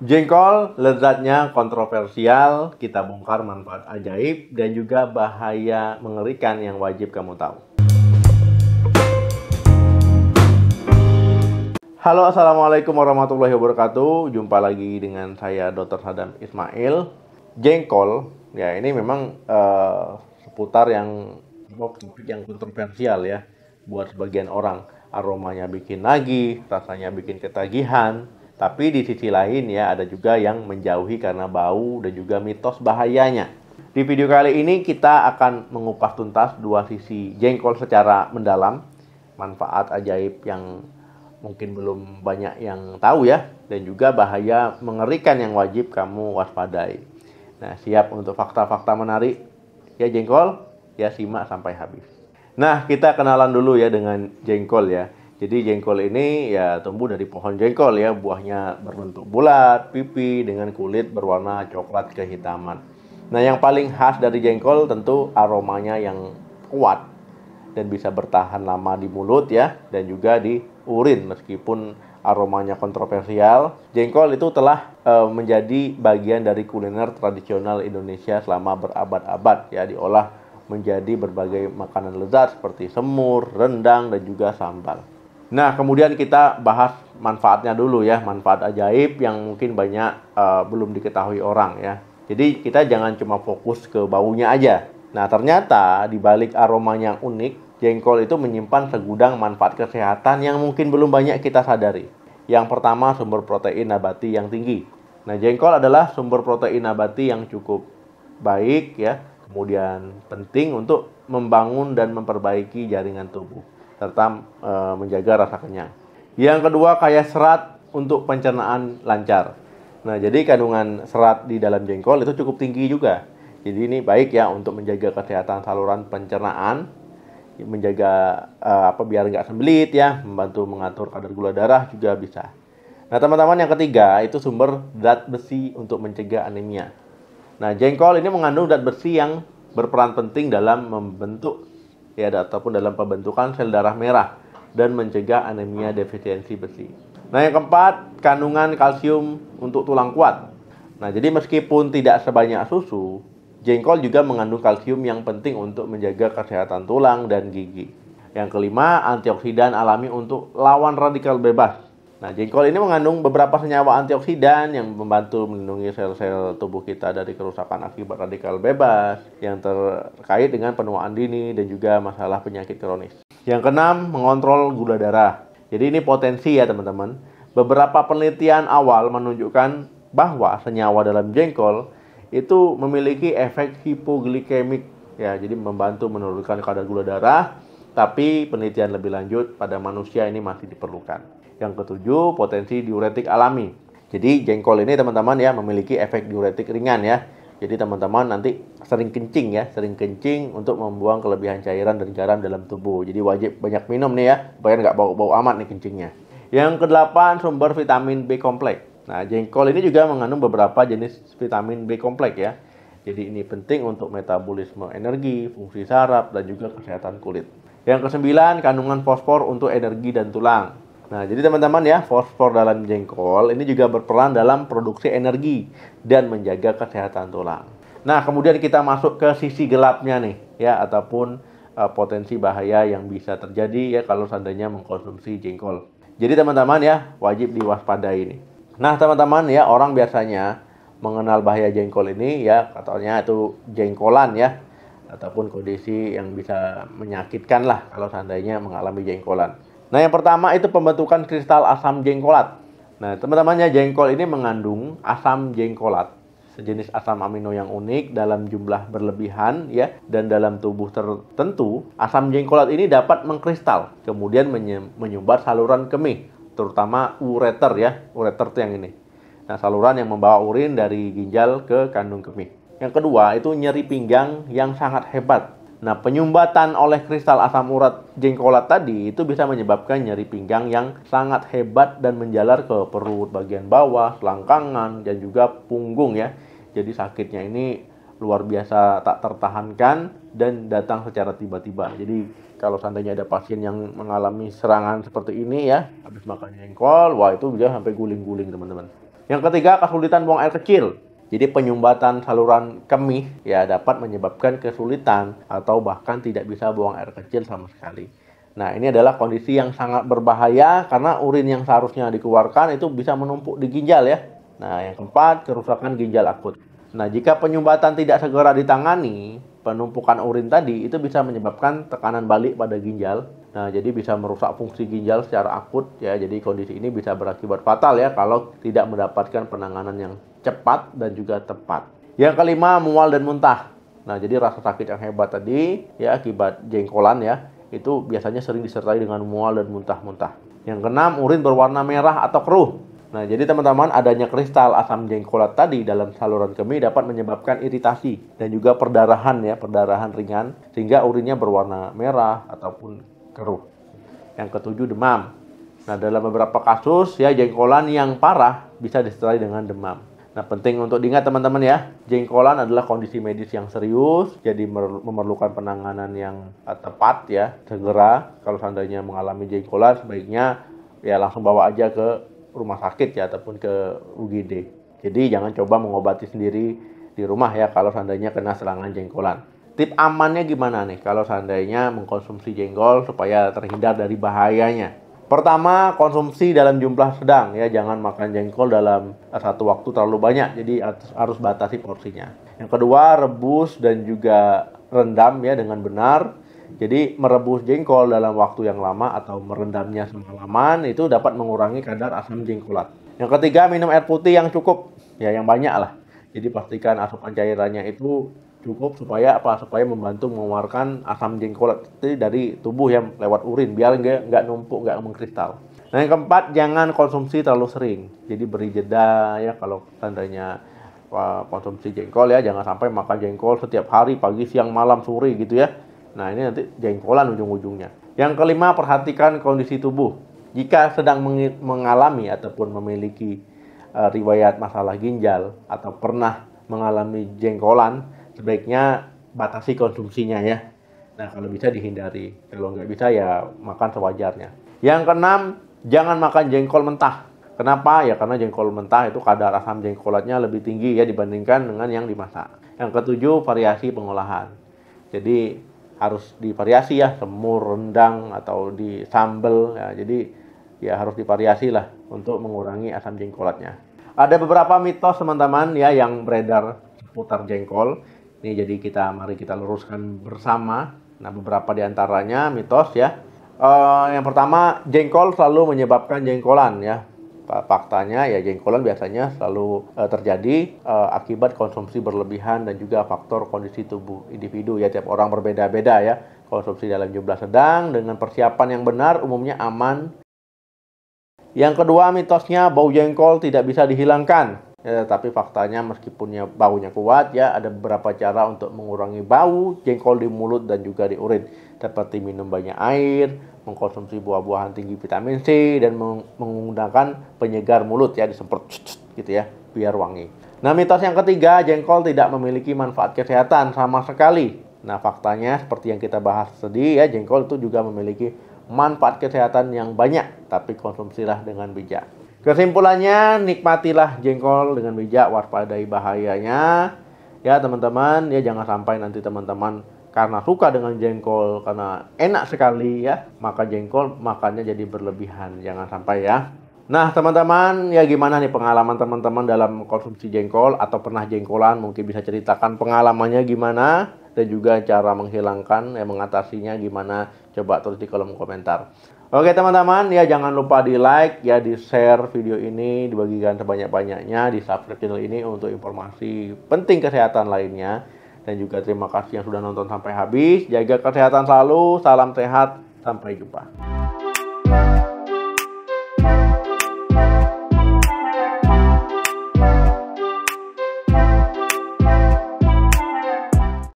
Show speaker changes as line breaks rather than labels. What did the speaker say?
Jengkol, lezatnya kontroversial, kita bongkar manfaat ajaib dan juga bahaya mengerikan yang wajib kamu tahu. Halo, assalamualaikum warahmatullahi wabarakatuh. Jumpa lagi dengan saya Dr. Sadam Ismail. Jengkol, ya ini memang seputar yang kontroversial ya buat sebagian orang. Aromanya bikin nagih, rasanya bikin ketagihan. Tapi di sisi lain ya ada juga yang menjauhi karena bau dan juga mitos bahayanya. Di video kali ini kita akan mengupas tuntas dua sisi jengkol secara mendalam, manfaat ajaib yang mungkin belum banyak yang tahu ya, dan juga bahaya mengerikan yang wajib kamu waspadai. Nah, siap untuk fakta-fakta menarik ya jengkol? Ya simak sampai habis. Nah, kita kenalan dulu ya dengan jengkol ya. Jadi jengkol ini ya tumbuh dari pohon jengkol ya, buahnya berbentuk bulat, pipi dengan kulit berwarna coklat kehitaman. Nah, yang paling khas dari jengkol tentu aromanya yang kuat dan bisa bertahan lama di mulut ya, dan juga di urin. Meskipun aromanya kontroversial, jengkol itu telah menjadi bagian dari kuliner tradisional Indonesia selama berabad-abad ya, diolah menjadi berbagai makanan lezat seperti semur, rendang, dan juga sambal. Nah, kemudian kita bahas manfaatnya dulu ya, manfaat ajaib yang mungkin banyak belum diketahui orang ya. Jadi kita jangan cuma fokus ke baunya aja. Nah, ternyata di balik aromanya yang unik, jengkol itu menyimpan segudang manfaat kesehatan yang mungkin belum banyak kita sadari. Yang pertama, sumber protein nabati yang tinggi. Nah, jengkol adalah sumber protein nabati yang cukup baik ya, kemudian penting untuk membangun dan memperbaiki jaringan tubuh, serta menjaga rasa kenyang. Yang kedua, kaya serat untuk pencernaan lancar. Nah, jadi kandungan serat di dalam jengkol itu cukup tinggi juga. Jadi ini baik ya untuk menjaga kesehatan saluran pencernaan, menjaga biar nggak sembelit ya, membantu mengatur kadar gula darah juga bisa. Nah, teman-teman, yang ketiga itu sumber zat besi untuk mencegah anemia. Nah, jengkol ini mengandung zat besi yang berperan penting dalam membentuk ya ataupun dalam pembentukan sel darah merah dan mencegah anemia defisiensi besi. Nah, yang keempat, kandungan kalsium untuk tulang kuat. Nah, jadi meskipun tidak sebanyak susu, jengkol juga mengandung kalsium yang penting untuk menjaga kesehatan tulang dan gigi. Yang kelima, antioksidan alami untuk lawan radikal bebas. Nah, jengkol ini mengandung beberapa senyawa antioksidan yang membantu melindungi sel-sel tubuh kita dari kerusakan akibat radikal bebas yang terkait dengan penuaan dini dan juga masalah penyakit kronis. Yang keenam, mengontrol gula darah. Jadi ini potensi ya teman-teman. Beberapa penelitian awal menunjukkan bahwa senyawa dalam jengkol itu memiliki efek hipoglikemik ya, jadi membantu menurunkan kadar gula darah, tapi penelitian lebih lanjut pada manusia ini masih diperlukan. Yang ketujuh, potensi diuretik alami. Jadi jengkol ini teman-teman ya memiliki efek diuretik ringan ya. Jadi teman-teman nanti sering kencing untuk membuang kelebihan cairan dan garam dalam tubuh. Jadi wajib banyak minum nih ya, supaya nggak bau-bau amat nih kencingnya. Yang kedelapan, sumber vitamin B kompleks. Nah, jengkol ini juga mengandung beberapa jenis vitamin B kompleks ya. Jadi ini penting untuk metabolisme energi, fungsi saraf, dan juga kesehatan kulit. Yang kesembilan, kandungan fosfor untuk energi dan tulang. Nah, jadi teman-teman ya, fosfor dalam jengkol ini juga berperan dalam produksi energi dan menjaga kesehatan tulang. Nah, kemudian kita masuk ke sisi gelapnya nih ya, ataupun potensi bahaya yang bisa terjadi ya kalau seandainya mengkonsumsi jengkol. Jadi teman-teman ya, wajib diwaspadai ini. Nah, teman-teman ya, orang biasanya mengenal bahaya jengkol ini ya, katanya itu jengkolan ya, ataupun kondisi yang bisa menyakitkan lah kalau seandainya mengalami jengkolan. Nah, yang pertama itu pembentukan kristal asam jengkolat. Nah, teman-teman ya, jengkol ini mengandung asam jengkolat, sejenis asam amino yang unik dalam jumlah berlebihan ya, dan dalam tubuh tertentu asam jengkolat ini dapat mengkristal, kemudian menyumbat saluran kemih, terutama ureter ya. Ureter itu yang ini. Nah, saluran yang membawa urin dari ginjal ke kandung kemih. Yang kedua itu nyeri pinggang yang sangat hebat. Nah, penyumbatan oleh kristal asam urat jengkolat tadi itu bisa menyebabkan nyeri pinggang yang sangat hebat dan menjalar ke perut bagian bawah, selangkangan, dan juga punggung ya. Jadi sakitnya ini luar biasa tak tertahankan dan datang secara tiba-tiba. Jadi kalau seandainya ada pasien yang mengalami serangan seperti ini ya, habis makan jengkol, wah itu bisa sampai guling-guling teman-teman. Yang ketiga, kesulitan buang air kecil. Jadi penyumbatan saluran kemih ya dapat menyebabkan kesulitan atau bahkan tidak bisa buang air kecil sama sekali. Nah, ini adalah kondisi yang sangat berbahaya karena urin yang seharusnya dikeluarkan itu bisa menumpuk di ginjal ya. Nah, yang keempat, kerusakan ginjal akut. Nah, jika penyumbatan tidak segera ditangani, penumpukan urin tadi itu bisa menyebabkan tekanan balik pada ginjal. Nah, jadi bisa merusak fungsi ginjal secara akut ya. Jadi kondisi ini bisa berakibat fatal ya kalau tidak mendapatkan penanganan yang cepat dan juga tepat. Yang kelima, mual dan muntah. Nah, jadi rasa sakit yang hebat tadi ya akibat jengkolan ya, itu biasanya sering disertai dengan mual dan muntah-muntah. Yang keenam, urin berwarna merah atau keruh. Nah, jadi teman-teman, adanya kristal asam jengkolat tadi dalam saluran kemih dapat menyebabkan iritasi dan juga perdarahan ya, perdarahan ringan sehingga urinnya berwarna merah ataupun keruh. Yang ketujuh, demam. Nah, dalam beberapa kasus ya jengkolan yang parah bisa disertai dengan demam. Nah, penting untuk diingat teman-teman ya, jengkolan adalah kondisi medis yang serius, jadi memerlukan penanganan yang tepat ya, segera. Kalau seandainya mengalami jengkolan, sebaiknya ya langsung bawa aja ke rumah sakit ya, ataupun ke UGD. Jadi jangan coba mengobati sendiri di rumah ya, kalau seandainya kena serangan jengkolan. Tip amannya gimana nih, kalau seandainya mengkonsumsi jengkol supaya terhindar dari bahayanya? Pertama, konsumsi dalam jumlah sedang ya, jangan makan jengkol dalam satu waktu terlalu banyak, jadi harus batasi porsinya. Yang kedua, rebus dan juga rendam ya dengan benar. Jadi merebus jengkol dalam waktu yang lama atau merendamnya semalaman itu dapat mengurangi kadar asam jengkolat. Yang ketiga, minum air putih yang cukup ya, yang banyak lah. Jadi pastikan asupan cairannya itu cukup supaya apa? Supaya membantu mengeluarkan asam jengkolat itu dari tubuh yang lewat urin biar nggak numpuk, nggak mengkristal. Nah, yang keempat, jangan konsumsi terlalu sering. Jadi beri jeda ya kalau seandainya konsumsi jengkol ya, jangan sampai makan jengkol setiap hari, pagi, siang, malam, sore gitu ya. Nah, ini nanti jengkolan ujung-ujungnya. Yang kelima, perhatikan kondisi tubuh. Jika sedang mengalami ataupun memiliki riwayat masalah ginjal atau pernah mengalami jengkolan, sebaiknya batasi konsumsinya ya. Nah, kalau bisa dihindari. Kalau nggak bisa ya makan sewajarnya. Yang keenam, jangan makan jengkol mentah. Kenapa? Ya karena jengkol mentah itu kadar asam jengkolatnya lebih tinggi ya dibandingkan dengan yang dimasak. Yang ketujuh, variasi pengolahan. Jadi harus divariasi ya, semur, rendang, atau di sambal ya. Jadi ya harus divariasi lah untuk mengurangi asam jengkolatnya. Ada beberapa mitos teman-teman ya yang beredar seputar jengkol. Ini jadi mari kita luruskan bersama. Nah, beberapa diantaranya mitos ya. Yang pertama, jengkol selalu menyebabkan jengkolan ya. Faktanya ya jengkolan biasanya selalu terjadi akibat konsumsi berlebihan dan juga faktor kondisi tubuh individu ya, tiap orang berbeda-beda ya. Konsumsi dalam jumlah sedang dengan persiapan yang benar umumnya aman. Yang kedua, mitosnya bau jengkol tidak bisa dihilangkan. Ya, tapi faktanya meskipun baunya kuat ya, ada beberapa cara untuk mengurangi bau jengkol di mulut dan juga di urin, seperti minum banyak air, mengkonsumsi buah-buahan tinggi vitamin C, dan menggunakan penyegar mulut ya, disemprot gitu ya biar wangi. Nah, mitos yang ketiga, jengkol tidak memiliki manfaat kesehatan sama sekali. Nah, faktanya seperti yang kita bahas tadi ya, jengkol itu juga memiliki manfaat kesehatan yang banyak, tapi konsumsilah dengan bijak. Kesimpulannya, nikmatilah jengkol dengan bijak, waspadai bahayanya. Ya teman-teman, ya jangan sampai nanti teman-teman karena suka dengan jengkol, karena enak sekali ya, maka jengkol makannya jadi berlebihan. Jangan sampai ya. Nah teman-teman, ya gimana nih pengalaman teman-teman dalam konsumsi jengkol atau pernah jengkolan? Mungkin bisa ceritakan pengalamannya gimana dan juga cara menghilangkan, mengatasinya gimana. Coba tulis di kolom komentar. Oke teman-teman, ya jangan lupa di like, ya di share video ini, dibagikan sebanyak-banyaknya, di subscribe channel ini untuk informasi penting kesehatan lainnya. Dan juga terima kasih yang sudah nonton sampai habis. Jaga kesehatan selalu, salam sehat, sampai jumpa.